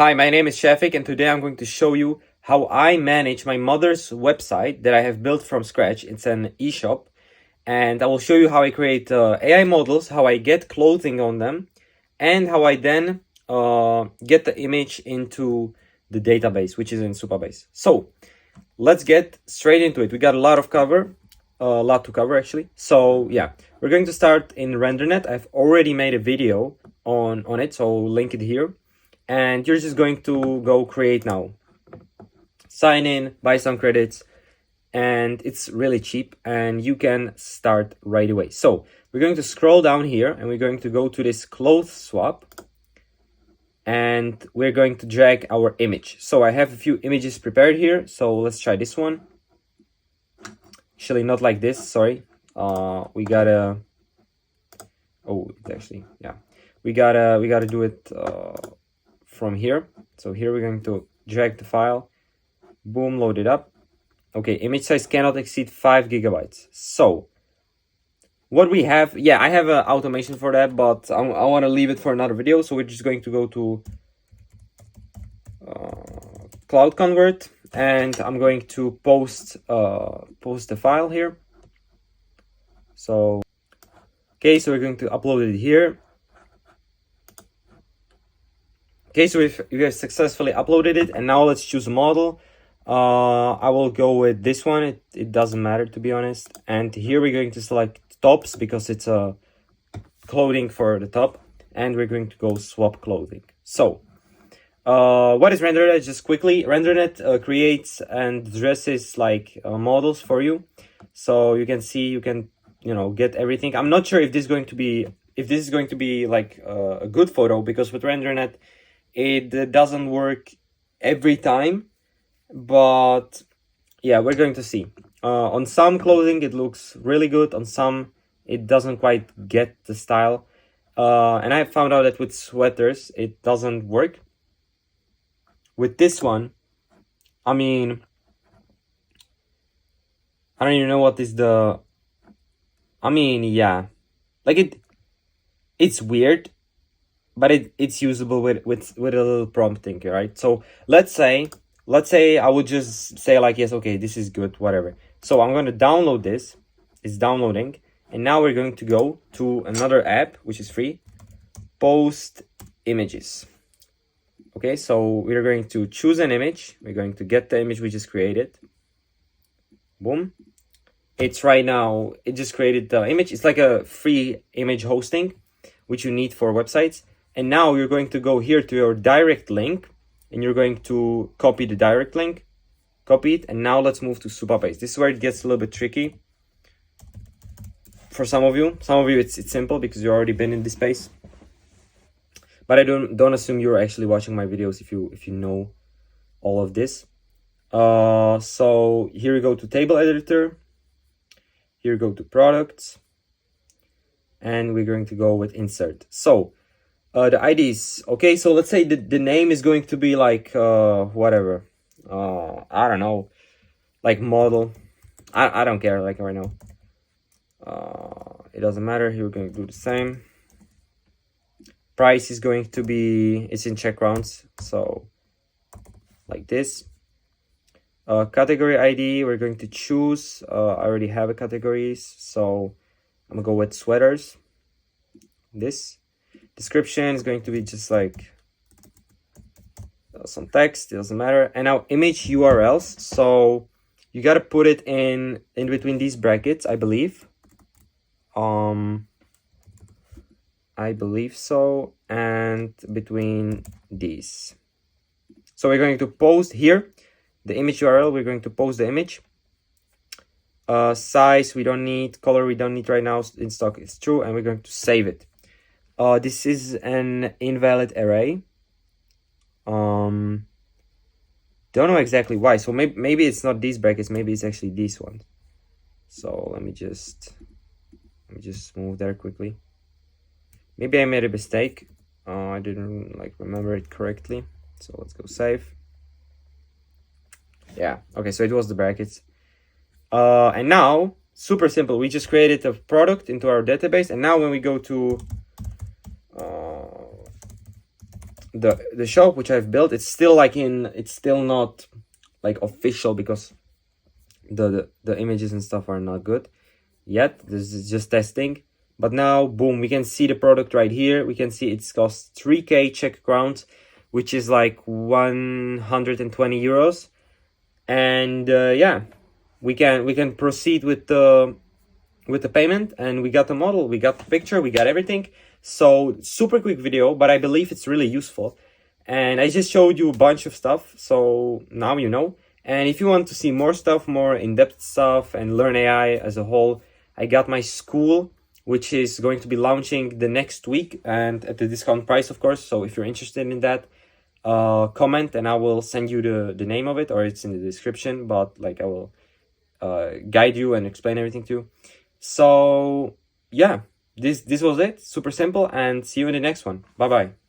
Hi, my name is Shafik, and today I'm going to show you how I manage my mother's website that I have built from scratch. It's an e-shop, and I will show you how I create AI models, how I get clothing on them, and how I then get the image into the database, which is in Supabase. So let's get straight into it. We got a lot to cover actually. So yeah, we're going to start in RenderNet. I've already made a video on it, so I'll link it here. And you're just going to go create now. Sign in, buy some credits, and it's really cheap and you can start right away. So we're going to scroll down here and we're going to go to this clothes swap and we're going to drag our image. So I have a few images prepared here. So let's try this one. Actually, not like this, sorry. We gotta, we gotta do it from here. So here we're going to drag the file, boom, load it up. Okay, image size cannot exceed 5 gigabytes. So what we have, I have an automation for that, but I want to leave it for another video. So we're just going to go to Cloud Convert, and I'm going to post the file here. So okay, so we're going to upload it here. Okay, so if you have successfully uploaded it, and now let's choose a model. I will go with this one. It doesn't matter, to be honest. And here we're going to select tops because it's a clothing for the top, and we're going to go swap clothing. So what is RenderNet? Just quickly, RenderNet creates and dresses like models for you, so you can see, you can get everything. I'm not sure if this is going to be like a good photo, because with RenderNet it doesn't work every time, but yeah, we're going to see. On some clothing it looks really good, on some it doesn't quite get the style, and I found out that with sweaters it doesn't work. With this one, I mean, I don't even know what is the, yeah, like it's weird, but it's usable with a little prompting, right? So let's say I would just say like, yes, okay, this is good, whatever. So I'm going to download this. It's downloading, and now we're going to go to another app which is free, Post Images. Okay, so we're going to choose an image. We're going to get the image we just created. Boom. It's right now, it just created the image. It's like a free image hosting which you need for websites. And now you're going to go here to your direct link, and you're going to copy the direct link, copy it, and now let's move to Supabase. This is where it gets a little bit tricky for some of you. Some of you it's simple because you've already been in this space. But I don't assume you're actually watching my videos if you know all of this. So here we go to table editor. Here we go to products, and we're going to go with insert. So the IDs, okay, so let's say the name is going to be like whatever, I don't know, like model. I don't care, like right now, it doesn't matter. Here we're going to do the same. Price is going to be, it's in Czech crowns, so like this. Category ID, we're going to choose, I already have a categories, so I'm gonna go with sweaters. This description is going to be just like some text, it doesn't matter. And now image URLs, so you got to put it in between these brackets, I believe. I believe so, and between these. So we're going to post here the image URL. We're going to post the image. Size we don't need, color we don't need right now, in stock is true, and we're going to save it. This is an invalid array. Don't know exactly why. So maybe it's not these brackets, maybe it's actually these ones. So let me just move there quickly. Maybe I made a mistake. I didn't remember it correctly. So let's go save. Yeah, okay, so it was the brackets. And now, super simple, we just created a product into our database, and now when we go to the shop which I've built. It's still like it's still not like official because the images and stuff are not good yet. This is just testing. But now, boom, we can see the product right here. We can see it's cost 3k Czech crowns, which is like 120 euros. And yeah, we can proceed with the payment, and we got the model, we got the picture, we got everything. So super quick video, but I believe it's really useful. And I just showed you a bunch of stuff, so now you know. And if you want to see more stuff, more in-depth stuff, and learn AI as a whole, I got my Skool, which is going to be launching the next week, and at the discount price, of course. So if you're interested in that, comment and I will send you the name of it, or it's in the description, but like I will guide you and explain everything to you. So yeah, this was it. Super simple, and see you in the next one. Bye bye.